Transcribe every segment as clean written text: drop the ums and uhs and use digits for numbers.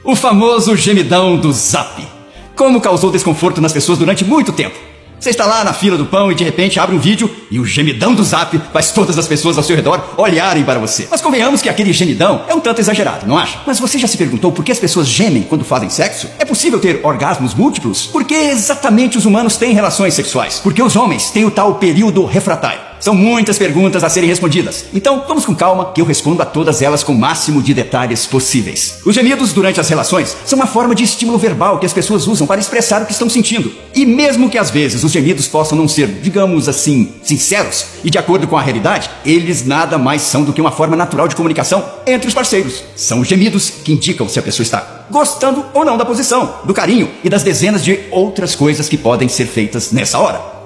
O famoso gemidão do Zap. Como causou desconforto nas pessoas durante muito tempo. Você está lá na fila do pão e de repente abre um vídeo e o gemidão do Zap faz todas as pessoas ao seu redor olharem para você. Mas convenhamos que aquele gemidão é um tanto exagerado, não acha? Mas você já se perguntou por que as pessoas gemem quando fazem sexo? É possível ter orgasmos múltiplos? Por que exatamente os humanos têm relações sexuais? Porque os homens têm o tal período refratário. São muitas perguntas a serem respondidas. Então, vamos com calma que eu respondo a todas elas com o máximo de detalhes possíveis. Os gemidos durante as relações são uma forma de estímulo verbal que as pessoas usam para expressar o que estão sentindo. E mesmo que às vezes os gemidos possam não ser, digamos assim, sinceros e de acordo com a realidade, eles nada mais são do que uma forma natural de comunicação entre os parceiros. São os gemidos que indicam se a pessoa está gostando ou não da posição, do carinho e das dezenas de outras coisas que podem ser feitas nessa hora.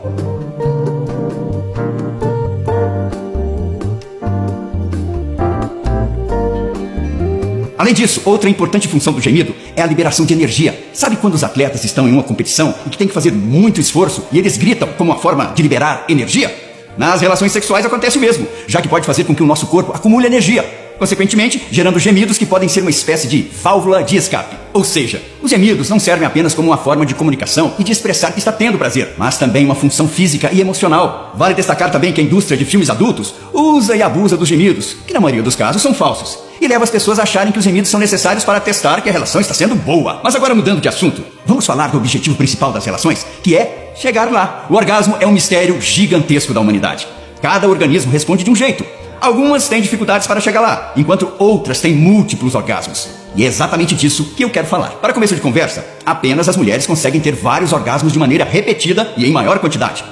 Além disso, outra importante função do gemido é a liberação de energia. Sabe quando os atletas estão em uma competição e que tem que fazer muito esforço e eles gritam como uma forma de liberar energia? Nas relações sexuais acontece o mesmo, já que pode fazer com que o nosso corpo acumule energia, consequentemente gerando gemidos que podem ser uma espécie de válvula de escape. Ou seja, os gemidos não servem apenas como uma forma de comunicação e de expressar que está tendo prazer, mas também uma função física e emocional. Vale destacar também que a indústria de filmes adultos usa e abusa dos gemidos, que na maioria dos casos são falsos, e leva as pessoas a acharem que os gemidos são necessários para testar que a relação está sendo boa. Mas agora mudando de assunto, vamos falar do objetivo principal das relações, que é chegar lá. O orgasmo é um mistério gigantesco da humanidade. Cada organismo responde de um jeito. Algumas têm dificuldades para chegar lá, enquanto outras têm múltiplos orgasmos. E é exatamente disso que eu quero falar. Para começo de conversa, apenas as mulheres conseguem ter vários orgasmos de maneira repetida e em maior quantidade.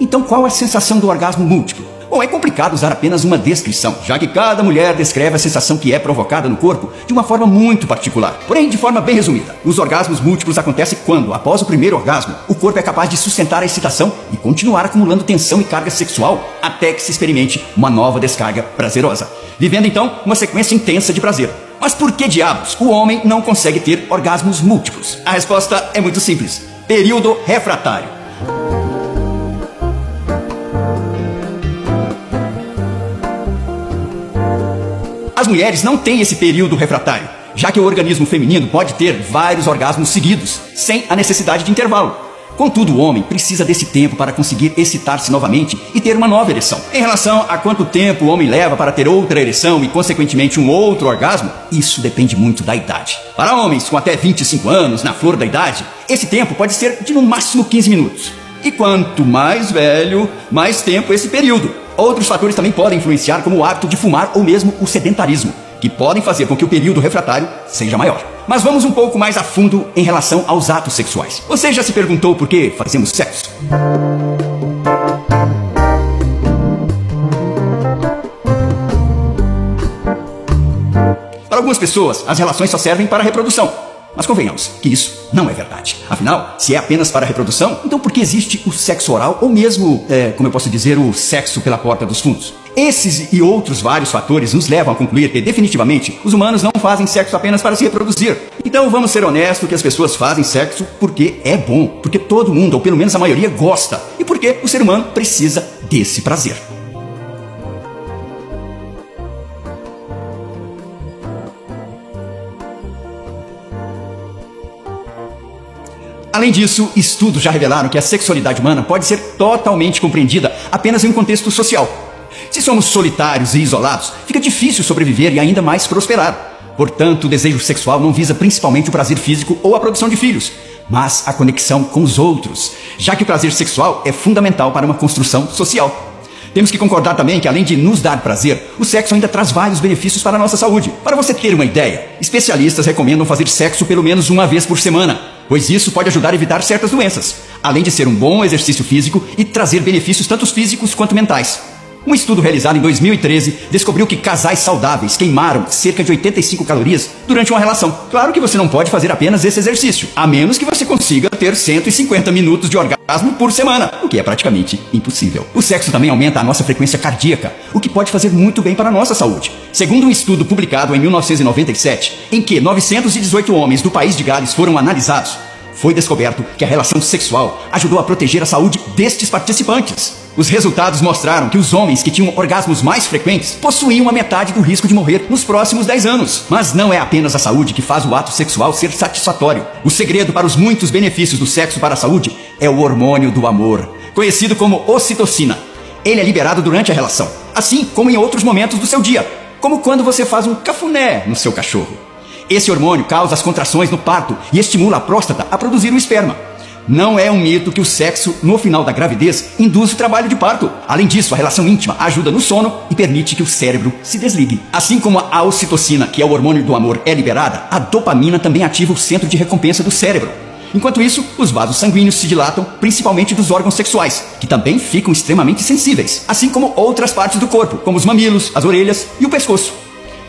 Então qual é a sensação do orgasmo múltiplo? Bom, é complicado usar apenas uma descrição, já que cada mulher descreve a sensação que é provocada no corpo de uma forma muito particular. Porém, de forma bem resumida, os orgasmos múltiplos acontecem quando, após o primeiro orgasmo, o corpo é capaz de sustentar a excitação e continuar acumulando tensão e carga sexual até que se experimente uma nova descarga prazerosa, vivendo então uma sequência intensa de prazer. Mas por que diabos o homem não consegue ter orgasmos múltiplos? A resposta é muito simples: período refratário. As mulheres não têm esse período refratário, já que o organismo feminino pode ter vários orgasmos seguidos, sem a necessidade de intervalo. Contudo, o homem precisa desse tempo para conseguir excitar-se novamente e ter uma nova ereção. Em relação a quanto tempo o homem leva para ter outra ereção e, consequentemente, um outro orgasmo, isso depende muito da idade. Para homens com até 25 anos, na flor da idade, esse tempo pode ser de no máximo 15 minutos. E quanto mais velho, mais tempo esse período. Outros fatores também podem influenciar, como o hábito de fumar ou mesmo o sedentarismo, que podem fazer com que o período refratário seja maior. Mas vamos um pouco mais a fundo em relação aos atos sexuais. Você já se perguntou por que fazemos sexo? Para algumas pessoas, as relações só servem para a reprodução. Mas convenhamos que isso não é verdade. Afinal, se é apenas para a reprodução, então por que existe o sexo oral ou mesmo, como eu posso dizer, o sexo pela porta dos fundos? Esses e outros vários fatores nos levam a concluir que, definitivamente, os humanos não fazem sexo apenas para se reproduzir. Então vamos ser honestos que as pessoas fazem sexo porque é bom, porque todo mundo, ou pelo menos a maioria, gosta, e porque o ser humano precisa desse prazer. Além disso, estudos já revelaram que a sexualidade humana pode ser totalmente compreendida apenas em um contexto social. Se somos solitários e isolados, fica difícil sobreviver e ainda mais prosperar. Portanto, o desejo sexual não visa principalmente o prazer físico ou a produção de filhos, mas a conexão com os outros, já que o prazer sexual é fundamental para uma construção social. Temos que concordar também que, além de nos dar prazer, o sexo ainda traz vários benefícios para a nossa saúde. Para você ter uma ideia, especialistas recomendam fazer sexo pelo menos uma vez por semana, pois isso pode ajudar a evitar certas doenças, além de ser um bom exercício físico e trazer benefícios tanto físicos quanto mentais. Um estudo realizado em 2013 descobriu que casais saudáveis queimaram cerca de 85 calorias durante uma relação. Claro que você não pode fazer apenas esse exercício, a menos que você consiga ter 150 minutos de orgasmo por semana, o que é praticamente impossível. O sexo também aumenta a nossa frequência cardíaca, o que pode fazer muito bem para a nossa saúde. Segundo um estudo publicado em 1997, em que 918 homens do país de Gales foram analisados, foi descoberto que a relação sexual ajudou a proteger a saúde destes participantes. Os resultados mostraram que os homens que tinham orgasmos mais frequentes possuíam a metade do risco de morrer nos próximos 10 anos. Mas não é apenas a saúde que faz o ato sexual ser satisfatório. O segredo para os muitos benefícios do sexo para a saúde é o hormônio do amor, conhecido como ocitocina. Ele é liberado durante a relação, assim como em outros momentos do seu dia, como quando você faz um cafuné no seu cachorro. Esse hormônio causa as contrações no parto e estimula a próstata a produzir o esperma. Não é um mito que o sexo no final da gravidez induz o trabalho de parto. Além disso, a relação íntima ajuda no sono e permite que o cérebro se desligue. Assim como a ocitocina, que é o hormônio do amor, é liberada, a dopamina também ativa o centro de recompensa do cérebro. Enquanto isso, os vasos sanguíneos se dilatam, principalmente dos órgãos sexuais, que também ficam extremamente sensíveis, assim como outras partes do corpo, como os mamilos, as orelhas e o pescoço.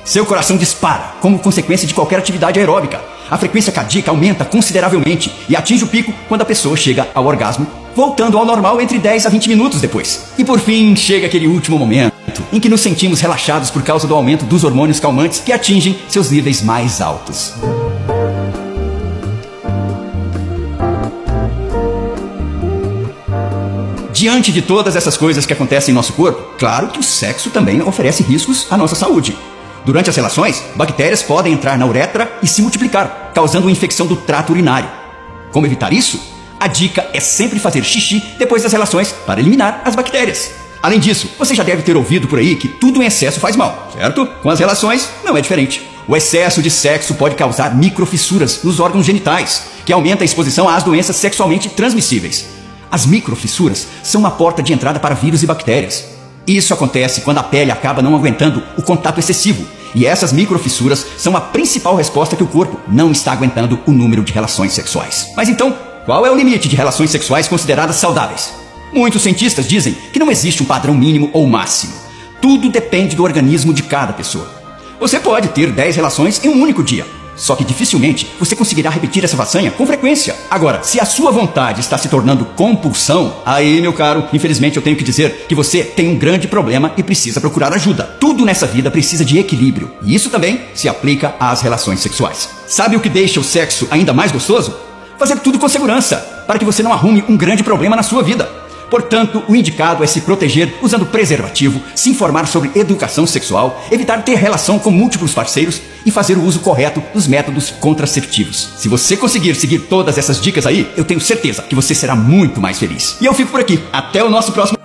Seu coração dispara, como consequência de qualquer atividade aeróbica. A frequência cardíaca aumenta consideravelmente e atinge o pico quando a pessoa chega ao orgasmo, voltando ao normal entre 10 a 20 minutos depois. E por fim, chega aquele último momento, em que nos sentimos relaxados por causa do aumento dos hormônios calmantes que atingem seus níveis mais altos. Diante de todas essas coisas que acontecem em nosso corpo, claro que o sexo também oferece riscos à nossa saúde. Durante as relações, bactérias podem entrar na uretra e se multiplicar, causando uma infecção do trato urinário. Como evitar isso? A dica é sempre fazer xixi depois das relações para eliminar as bactérias. Além disso, você já deve ter ouvido por aí que tudo em excesso faz mal, certo? Com as relações, não é diferente. O excesso de sexo pode causar microfissuras nos órgãos genitais, que aumenta a exposição às doenças sexualmente transmissíveis. As microfissuras são uma porta de entrada para vírus e bactérias. Isso acontece quando a pele acaba não aguentando o contato excessivo, e essas microfissuras são a principal resposta que o corpo não está aguentando o número de relações sexuais. Mas então, qual é o limite de relações sexuais consideradas saudáveis? Muitos cientistas dizem que não existe um padrão mínimo ou máximo. Tudo depende do organismo de cada pessoa. Você pode ter 10 relações em um único dia, só que dificilmente você conseguirá repetir essa façanha com frequência. Agora, se a sua vontade está se tornando compulsão, aí, meu caro, infelizmente eu tenho que dizer que você tem um grande problema e precisa procurar ajuda. Tudo nessa vida precisa de equilíbrio, e isso também se aplica às relações sexuais. Sabe o que deixa o sexo ainda mais gostoso? Fazer tudo com segurança, para que você não arrume um grande problema na sua vida. Portanto, o indicado é se proteger usando preservativo, se informar sobre educação sexual, evitar ter relação com múltiplos parceiros e fazer o uso correto dos métodos contraceptivos. Se você conseguir seguir todas essas dicas aí, eu tenho certeza que você será muito mais feliz. E eu fico por aqui. Até o nosso próximo...